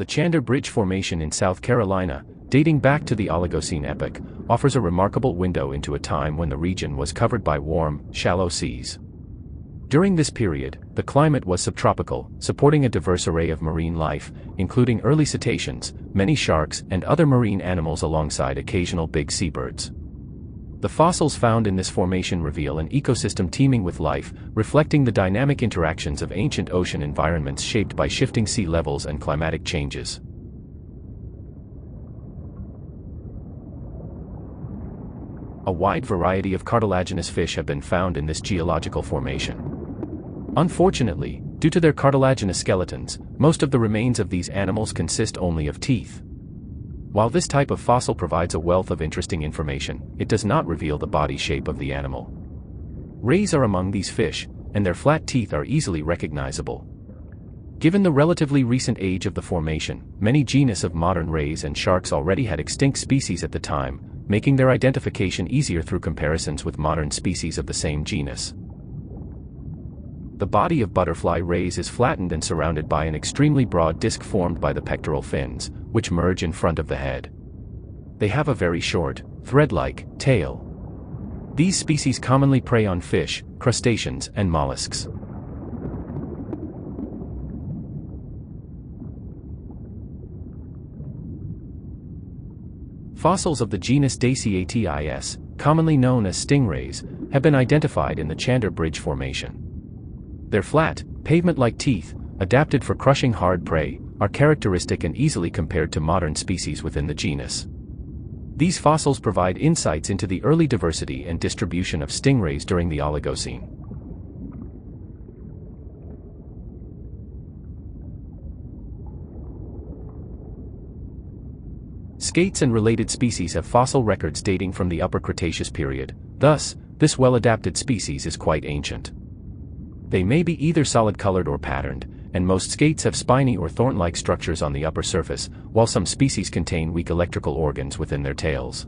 The Chandler Bridge Formation in South Carolina, dating back to the Oligocene epoch, offers a remarkable window into a time when the region was covered by warm, shallow seas. During this period, the climate was subtropical, supporting a diverse array of marine life, including early cetaceans, many sharks, and other marine animals alongside occasional big seabirds. The fossils found in this formation reveal an ecosystem teeming with life, reflecting the dynamic interactions of ancient ocean environments shaped by shifting sea levels and climatic changes. A wide variety of cartilaginous fish have been found in this geological formation. Unfortunately, due to their cartilaginous skeletons, most of the remains of these animals consist only of teeth. While this type of fossil provides a wealth of interesting information, it does not reveal the body shape of the animal. Rays are among these fish, and their flat teeth are easily recognizable. Given the relatively recent age of the formation, many genus of modern rays and sharks already had extinct species at the time, making their identification easier through comparisons with modern species of the same genus. The body of butterfly rays is flattened and surrounded by an extremely broad disc formed by the pectoral fins, which merge in front of the head. They have a very short, thread-like, tail. These species commonly prey on fish, crustaceans, and mollusks. Fossils of the genus Dasyatis, commonly known as stingrays, have been identified in the Chandler Bridge Formation. Their flat, pavement-like teeth, adapted for crushing hard prey, are characteristic and easily compared to modern species within the genus. These fossils provide insights into the early diversity and distribution of stingrays during the Oligocene. Skates and related species have fossil records dating from the Upper Cretaceous period, thus, this well-adapted species is quite ancient. They may be either solid-colored or patterned, and most skates have spiny or thorn-like structures on the upper surface, while some species contain weak electrical organs within their tails.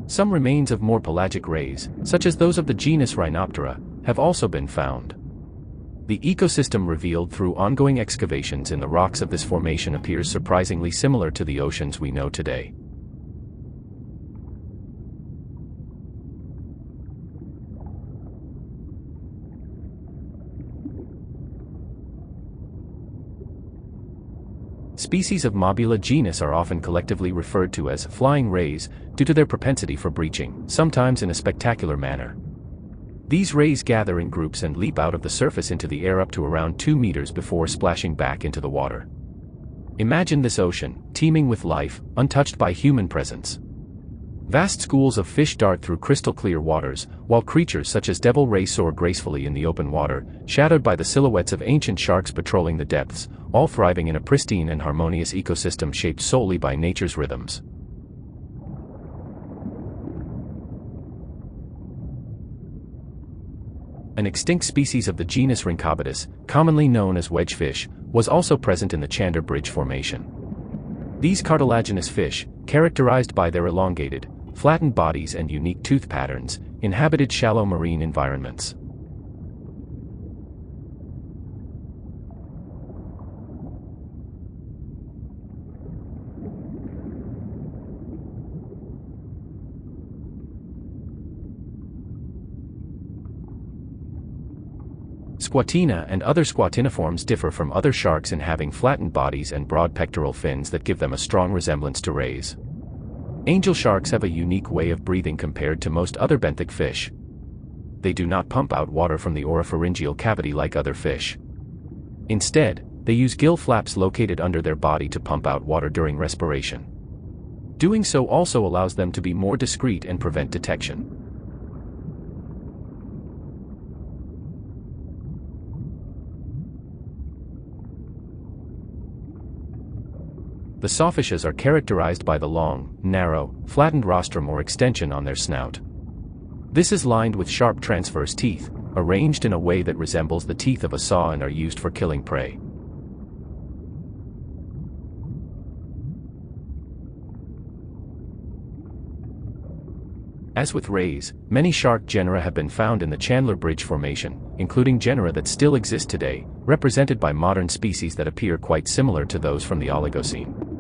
Some remains of more pelagic rays, such as those of the genus Rhinoptera, have also been found. The ecosystem revealed through ongoing excavations in the rocks of this formation appears surprisingly similar to the oceans we know today. Species of Mobula genus are often collectively referred to as flying rays due to their propensity for breaching, sometimes in a spectacular manner. These rays gather in groups and leap out of the surface into the air up to around 2 meters before splashing back into the water. Imagine this ocean, teeming with life, untouched by human presence. Vast schools of fish dart through crystal-clear waters, while creatures such as devil rays soar gracefully in the open water, shadowed by the silhouettes of ancient sharks patrolling the depths, all thriving in a pristine and harmonious ecosystem shaped solely by nature's rhythms. An extinct species of the genus Rhinchobatus, commonly known as wedgefish, was also present in the Chandler Bridge Formation. These cartilaginous fish, characterized by their elongated, flattened bodies and unique tooth patterns, inhabited shallow marine environments. Squatina and other squatiniforms differ from other sharks in having flattened bodies and broad pectoral fins that give them a strong resemblance to rays. Angel sharks have a unique way of breathing compared to most other benthic fish. They do not pump out water from the oropharyngeal cavity like other fish. Instead, they use gill flaps located under their body to pump out water during respiration. Doing so also allows them to be more discreet and prevent detection. The sawfishes are characterized by the long, narrow, flattened rostrum or extension on their snout. This is lined with sharp transverse teeth, arranged in a way that resembles the teeth of a saw and are used for killing prey. As with rays, many shark genera have been found in the Chandler Bridge Formation, including genera that still exist today, represented by modern species that appear quite similar to those from the Oligocene.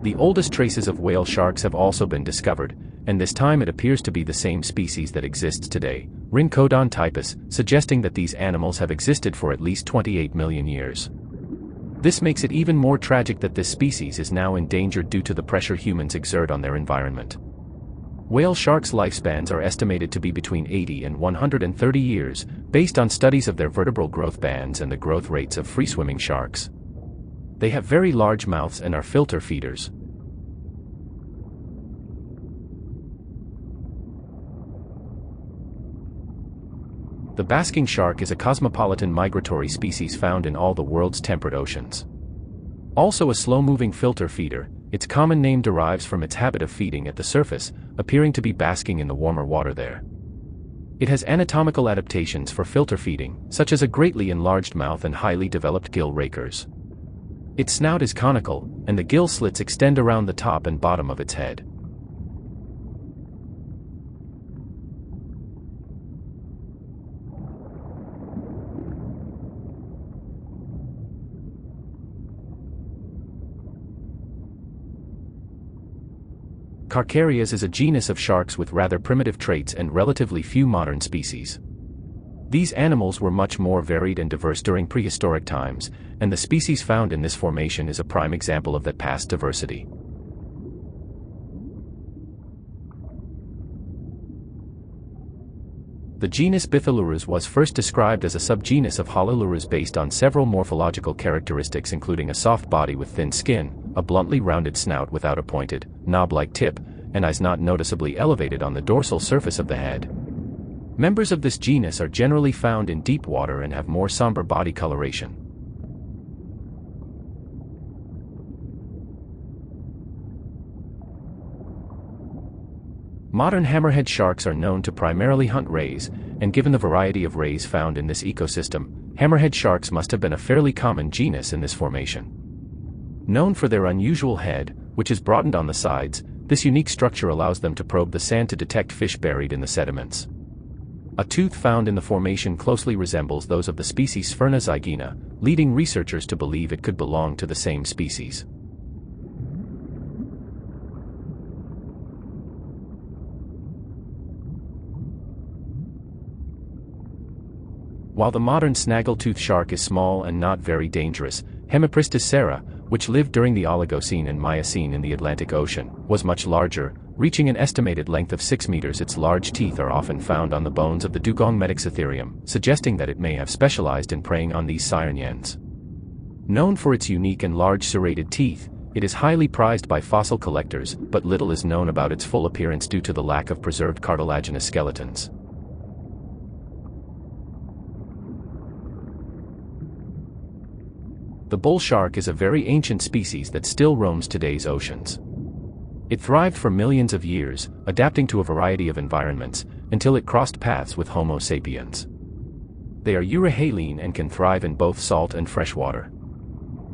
The oldest traces of whale sharks have also been discovered, and this time it appears to be the same species that exists today, Rhincodon typus, suggesting that these animals have existed for at least 28 million years. This makes it even more tragic that this species is now endangered due to the pressure humans exert on their environment. Whale sharks' lifespans are estimated to be between 80 and 130 years, based on studies of their vertebral growth bands and the growth rates of free-swimming sharks. They have very large mouths and are filter feeders. The basking shark is a cosmopolitan migratory species found in all the world's temperate oceans. Also a slow-moving filter feeder, its common name derives from its habit of feeding at the surface, appearing to be basking in the warmer water there. It has anatomical adaptations for filter feeding, such as a greatly enlarged mouth and highly developed gill rakers. Its snout is conical, and the gill slits extend around the top and bottom of its head. Carcharias is a genus of sharks with rather primitive traits and relatively few modern species. These animals were much more varied and diverse during prehistoric times, and the species found in this formation is a prime example of that past diversity. The genus Bythaelurus was first described as a subgenus of Haloelurus based on several morphological characteristics including a soft body with thin skin, a bluntly rounded snout without a pointed, knob-like tip, and eyes not noticeably elevated on the dorsal surface of the head. Members of this genus are generally found in deep water and have more somber body coloration. Modern hammerhead sharks are known to primarily hunt rays, and given the variety of rays found in this ecosystem, hammerhead sharks must have been a fairly common genus in this formation. Known for their unusual head, which is broadened on the sides, this unique structure allows them to probe the sand to detect fish buried in the sediments. A tooth found in the formation closely resembles those of the species Sphyrna zygina, leading researchers to believe it could belong to the same species. While the modern snaggletooth shark is small and not very dangerous, Hemipristis sera, which lived during the Oligocene and Miocene in the Atlantic Ocean, was much larger, reaching an estimated length of 6 meters. Its large teeth are often found on the bones of the dugong Metexotherium, suggesting that it may have specialized in preying on these sirenians. Known for its unique and large serrated teeth, it is highly prized by fossil collectors, but little is known about its full appearance due to the lack of preserved cartilaginous skeletons. The bull shark is a very ancient species that still roams today's oceans. It thrived for millions of years, adapting to a variety of environments, until it crossed paths with Homo sapiens. They are euryhaline and can thrive in both salt and fresh water.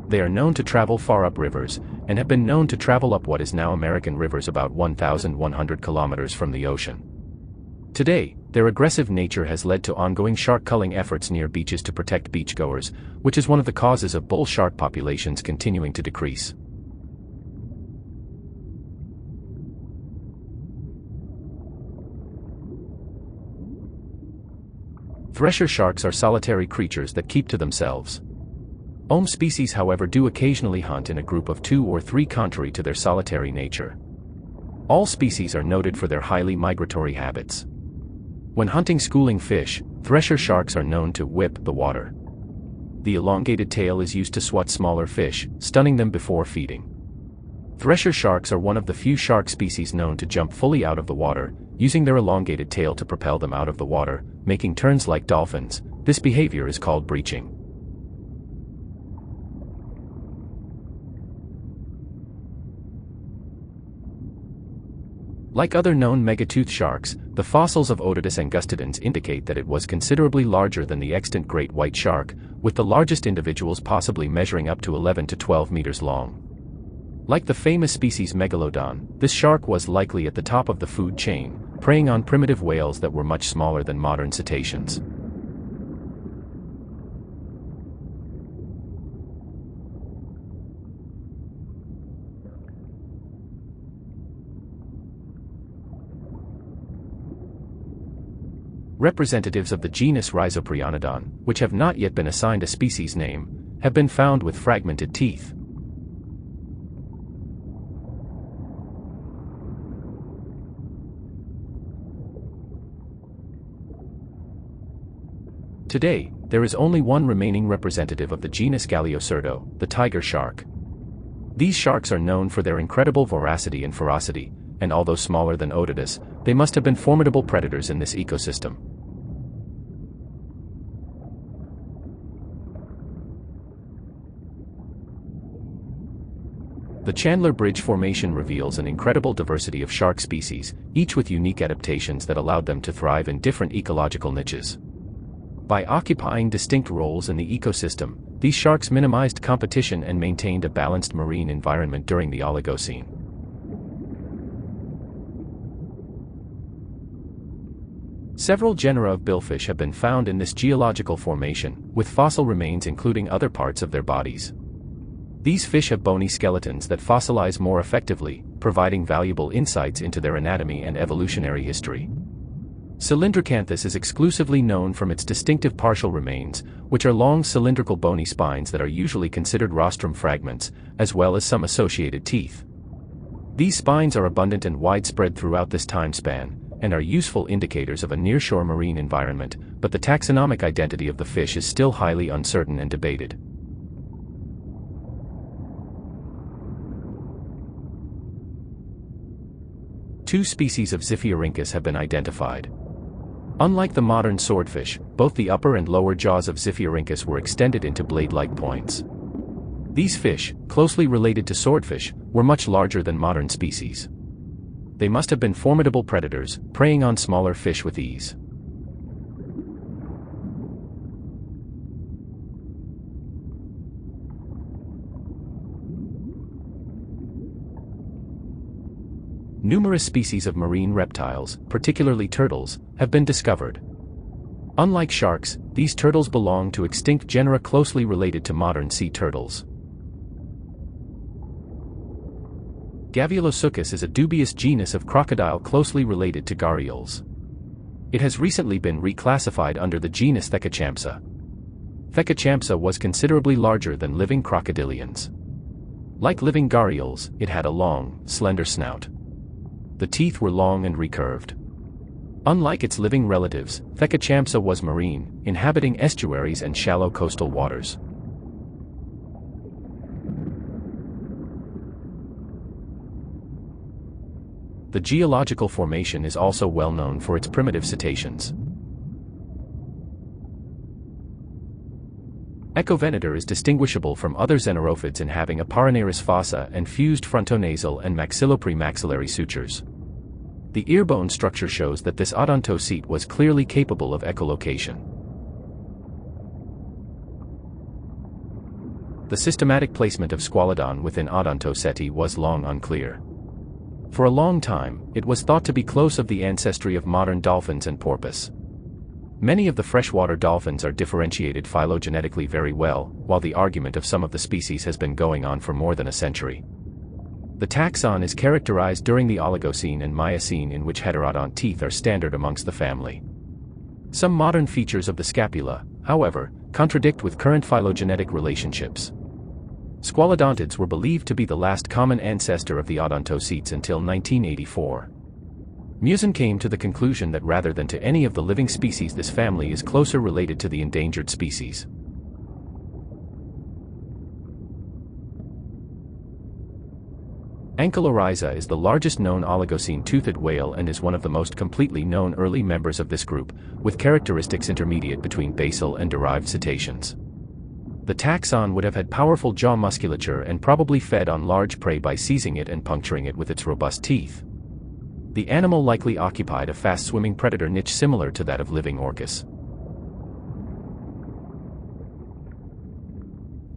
They are known to travel far up rivers, and have been known to travel up what is now American rivers about 1,100 kilometers from the ocean. Today, their aggressive nature has led to ongoing shark culling efforts near beaches to protect beachgoers, which is one of the causes of bull shark populations continuing to decrease. Thresher sharks are solitary creatures that keep to themselves. Some species, however, do occasionally hunt in a group of 2 or 3 contrary to their solitary nature. All species are noted for their highly migratory habits. When hunting schooling fish, thresher sharks are known to whip the water. The elongated tail is used to swat smaller fish, stunning them before feeding. Thresher sharks are one of the few shark species known to jump fully out of the water, using their elongated tail to propel them out of the water, making turns like dolphins. This behavior is called breaching. Like other known megatooth sharks, the fossils of Otodus angustidens indicate that it was considerably larger than the extant great white shark, with the largest individuals possibly measuring up to 11 to 12 meters long. Like the famous species Megalodon, this shark was likely at the top of the food chain, preying on primitive whales that were much smaller than modern cetaceans. Representatives of the genus Rhizoprionodon, which have not yet been assigned a species name, have been found with fragmented teeth. Today, there is only one remaining representative of the genus Galeocerdo, the tiger shark. These sharks are known for their incredible voracity and ferocity, and although smaller than Otodus, they must have been formidable predators in this ecosystem. The Chandler Bridge Formation reveals an incredible diversity of shark species, each with unique adaptations that allowed them to thrive in different ecological niches. By occupying distinct roles in the ecosystem, these sharks minimized competition and maintained a balanced marine environment during the Oligocene. Several genera of billfish have been found in this geological formation, with fossil remains including other parts of their bodies. These fish have bony skeletons that fossilize more effectively, providing valuable insights into their anatomy and evolutionary history. Cylindracanthus is exclusively known from its distinctive partial remains, which are long cylindrical bony spines that are usually considered rostrum fragments, as well as some associated teeth. These spines are abundant and widespread throughout this time span, and are useful indicators of a nearshore marine environment, but the taxonomic identity of the fish is still highly uncertain and debated. Two species of Xiphiorhynchus have been identified. Unlike the modern swordfish, both the upper and lower jaws of Xiphiorhynchus were extended into blade-like points. These fish, closely related to swordfish, were much larger than modern species. They must have been formidable predators, preying on smaller fish with ease. Numerous species of marine reptiles, particularly turtles, have been discovered. Unlike sharks, these turtles belong to extinct genera closely related to modern sea turtles. Galeocerdo is a dubious genus of crocodile closely related to gharials. It has recently been reclassified under the genus Thecachampsa. Thecachampsa was considerably larger than living crocodilians. Like living gharials, it had a long, slender snout. The teeth were long and recurved. Unlike its living relatives, Thecachampsa was marine, inhabiting estuaries and shallow coastal waters. The geological formation is also well known for its primitive cetaceans. Echovenator is distinguishable from other xenerophids in having a paraneris fossa and fused frontonasal and maxillopremaxillary sutures. The earbone structure shows that this odontocete was clearly capable of echolocation. The systematic placement of Squalodon within Odontoceti was long unclear. For a long time, it was thought to be close of the ancestry of modern dolphins and porpoise. Many of the freshwater dolphins are differentiated phylogenetically very well, while the argument of some of the species has been going on for more than a century. The taxon is characterized during the Oligocene and Miocene, in which heterodont teeth are standard amongst the family. Some modern features of the scapula, however, contradict with current phylogenetic relationships. Squalodontids were believed to be the last common ancestor of the odontocetes until 1984. Miocene came to the conclusion that rather than to any of the living species, this family is closer related to the endangered species. Ankylorhiza is the largest known Oligocene toothed whale and is one of the most completely known early members of this group, with characteristics intermediate between basal and derived cetaceans. The taxon would have had powerful jaw musculature and probably fed on large prey by seizing it and puncturing it with its robust teeth. The animal likely occupied a fast-swimming predator niche similar to that of living orcas.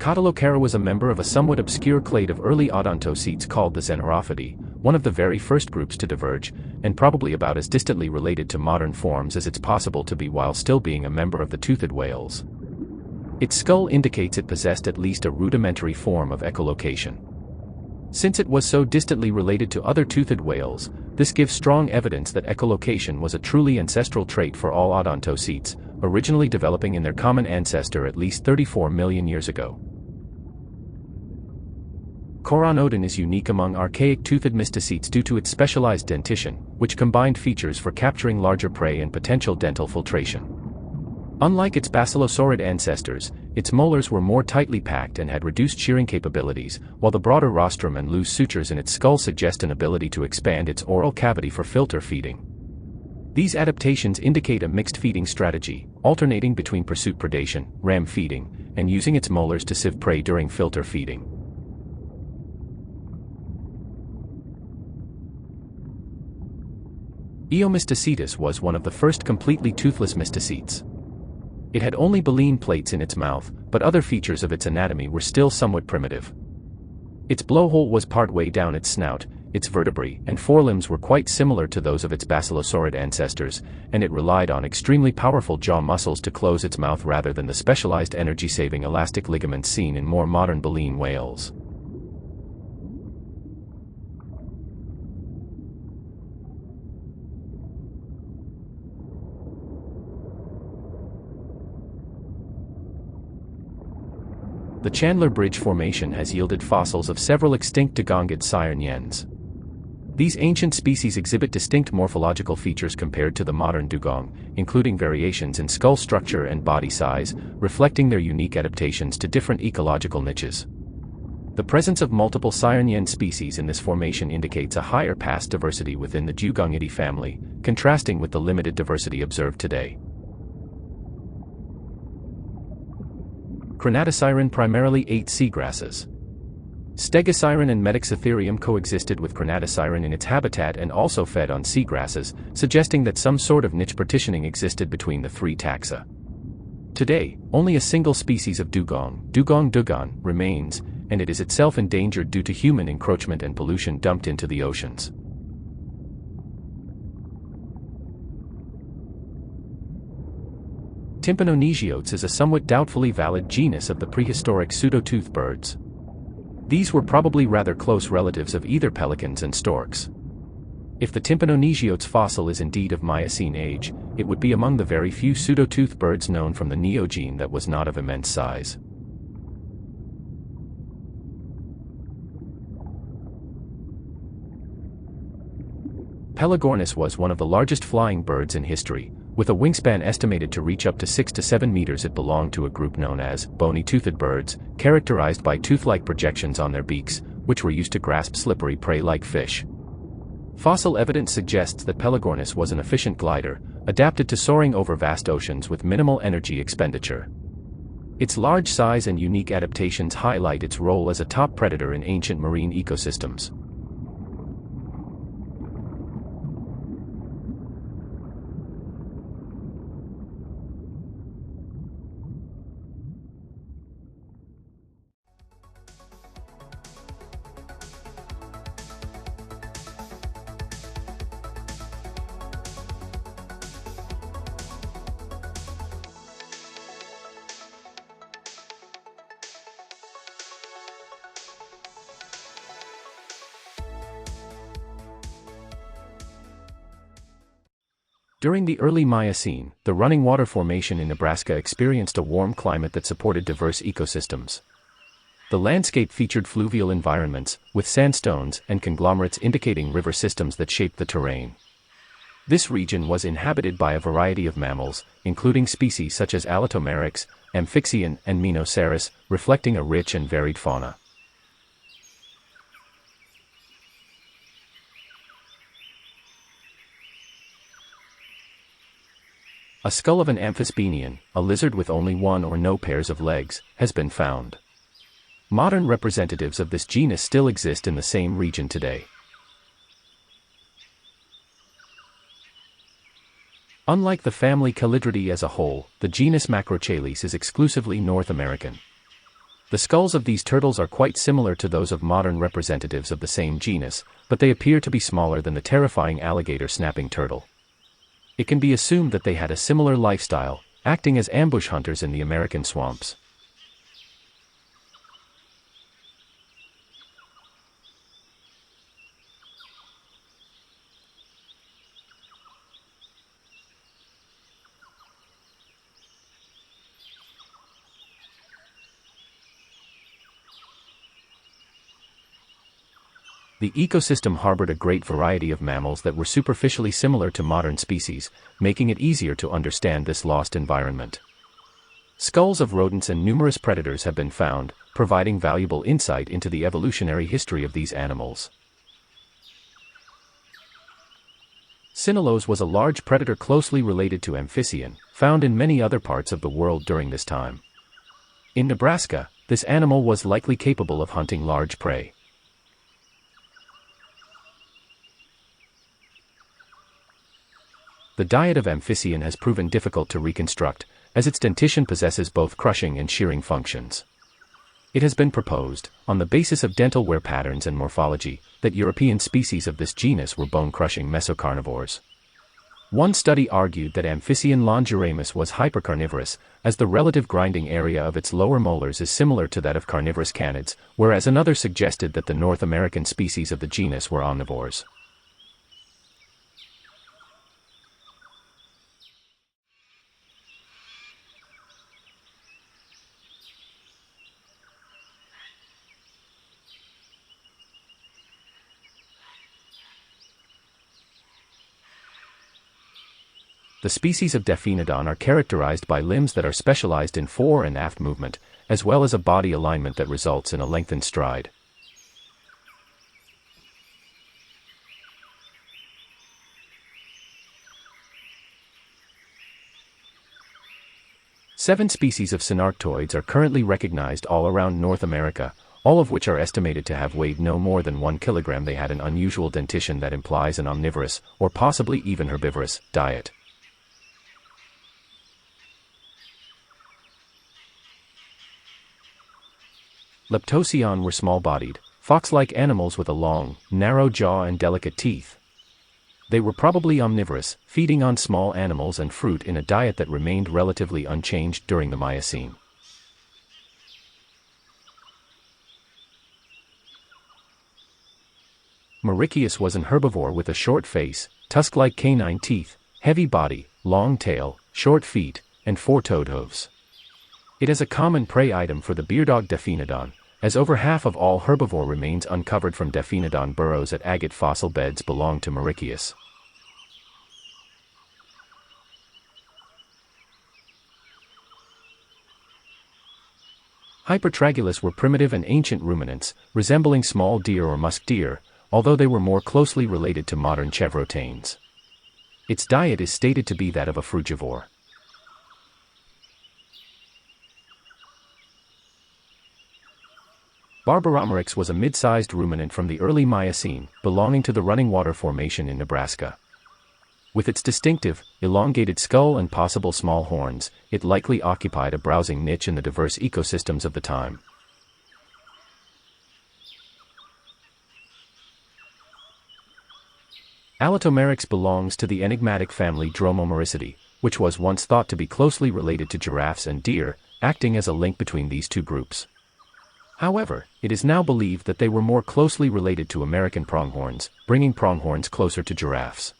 Cotylocara was a member of a somewhat obscure clade of early odontocetes called the Xenopharophidae, one of the very first groups to diverge, and probably about as distantly related to modern forms as it's possible to be while still being a member of the toothed whales. Its skull indicates it possessed at least a rudimentary form of echolocation. Since it was so distantly related to other toothed whales, this gives strong evidence that echolocation was a truly ancestral trait for all odontocetes, originally developing in their common ancestor at least 34 million years ago. Cotylocara is unique among archaic toothed mysticetes due to its specialized dentition, which combined features for capturing larger prey and potential dental filtration. Unlike its basilosaurid ancestors, its molars were more tightly packed and had reduced shearing capabilities, while the broader rostrum and loose sutures in its skull suggest an ability to expand its oral cavity for filter feeding. These adaptations indicate a mixed feeding strategy, alternating between pursuit predation, ram feeding, and using its molars to sieve prey during filter feeding. Eomysticetus was one of the first completely toothless mysticetes. It had only baleen plates in its mouth, but other features of its anatomy were still somewhat primitive. Its blowhole was partway down its snout, its vertebrae and forelimbs were quite similar to those of its basilosaurid ancestors, and it relied on extremely powerful jaw muscles to close its mouth rather than the specialized energy-saving elastic ligaments seen in more modern baleen whales. The Chandler Bridge Formation has yielded fossils of several extinct dugongid sirens. These ancient species exhibit distinct morphological features compared to the modern dugong, including variations in skull structure and body size, reflecting their unique adaptations to different ecological niches. The presence of multiple sirens species in this formation indicates a higher past diversity within the Dugongidae family, contrasting with the limited diversity observed today. Crenatosiren primarily ate seagrasses. Stegosiren and Metixotherium coexisted with Crenatosiren in its habitat and also fed on seagrasses, suggesting that some sort of niche partitioning existed between the three taxa. Today, only a single species of dugong, Dugong dugon, remains, and it is itself endangered due to human encroachment and pollution dumped into the oceans. Tympanonegiotes is a somewhat doubtfully valid genus of the prehistoric pseudotooth birds. These were probably rather close relatives of either pelicans and storks. If the Tympanonegiotes fossil is indeed of Miocene age, it would be among the very few pseudotooth birds known from the Neogene that was not of immense size. Pelagornis was one of the largest flying birds in history. With a wingspan estimated to reach up to 6 to 7 meters, it belonged to a group known as bony-toothed birds, characterized by tooth-like projections on their beaks, which were used to grasp slippery prey like fish. Fossil evidence suggests that Pelagornis was an efficient glider, adapted to soaring over vast oceans with minimal energy expenditure. Its large size and unique adaptations highlight its role as a top predator in ancient marine ecosystems. During the early Miocene, the Running Water Formation in Nebraska experienced a warm climate that supported diverse ecosystems. The landscape featured fluvial environments, with sandstones and conglomerates indicating river systems that shaped the terrain. This region was inhabited by a variety of mammals, including species such as Allotomeryx, Amphixian, and Minoceras, reflecting a rich and varied fauna. A skull of an amphisbaenian, a lizard with only one or no pairs of legs, has been found. Modern representatives of this genus still exist in the same region today. Unlike the family Calidridae as a whole, the genus Macrocheles is exclusively North American. The skulls of these turtles are quite similar to those of modern representatives of the same genus, but they appear to be smaller than the terrifying alligator snapping turtle. It can be assumed that they had a similar lifestyle, acting as ambush hunters in the American swamps. The ecosystem harbored a great variety of mammals that were superficially similar to modern species, making it easier to understand this lost environment. Skulls of rodents and numerous predators have been found, providing valuable insight into the evolutionary history of these animals. Cynolos was a large predator closely related to Amphiceon, found in many other parts of the world during this time. In Nebraska, this animal was likely capable of hunting large prey. The diet of Amphiceon has proven difficult to reconstruct, as its dentition possesses both crushing and shearing functions. It has been proposed, on the basis of dental wear patterns and morphology, that European species of this genus were bone-crushing mesocarnivores. One study argued that Amphiceon longiramus was hypercarnivorous, as the relative grinding area of its lower molars is similar to that of carnivorous canids, whereas another suggested that the North American species of the genus were omnivores. The species of Daphinodon are characterized by limbs that are specialized in fore and aft movement, as well as a body alignment that results in a lengthened stride. Seven species of synarctoids are currently recognized all around North America, all of which are estimated to have weighed no more than 1 kilogram. They had an unusual dentition that implies an omnivorous, or possibly even herbivorous, diet. Leptosian were small-bodied, fox-like animals with a long, narrow jaw and delicate teeth. They were probably omnivorous, feeding on small animals and fruit in a diet that remained relatively unchanged during the Miocene. Mauricius was an herbivore with a short face, tusk-like canine teeth, heavy body, long tail, short feet, and four-toed hooves. It is a common prey item for the beardog Daphinodon, as over half of all herbivore remains uncovered from Daphinodon burrows at agate fossil beds belong to Mauricius. Hypertragulus were primitive and ancient ruminants, resembling small deer or musk deer, although they were more closely related to modern chevrotains. Its diet is stated to be that of a frugivore. Barbaromeryx was a mid-sized ruminant from the early Miocene, belonging to the Running Water Formation in Nebraska. With its distinctive, elongated skull and possible small horns, it likely occupied a browsing niche in the diverse ecosystems of the time. Allotomeryx belongs to the enigmatic family Dromomoricidae, which was once thought to be closely related to giraffes and deer, acting as a link between these two groups. However, it is now believed that they were more closely related to American pronghorns, bringing pronghorns closer to giraffes.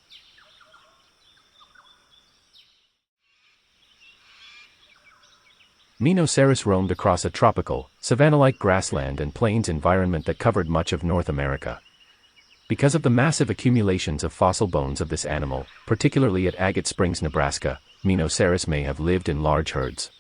Minoceras roamed across a tropical, savanna-like grassland and plains environment that covered much of North America. Because of the massive accumulations of fossil bones of this animal, particularly at Agate Springs, Nebraska, Minoceras may have lived in large herds.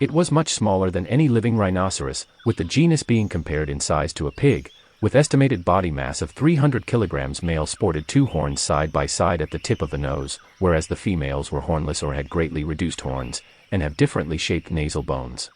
It was much smaller than any living rhinoceros, with the genus being compared in size to a pig, with estimated body mass of 300 kilograms. Male sported two horns side by side at the tip of the nose, whereas the females were hornless or had greatly reduced horns, and have differently shaped nasal bones.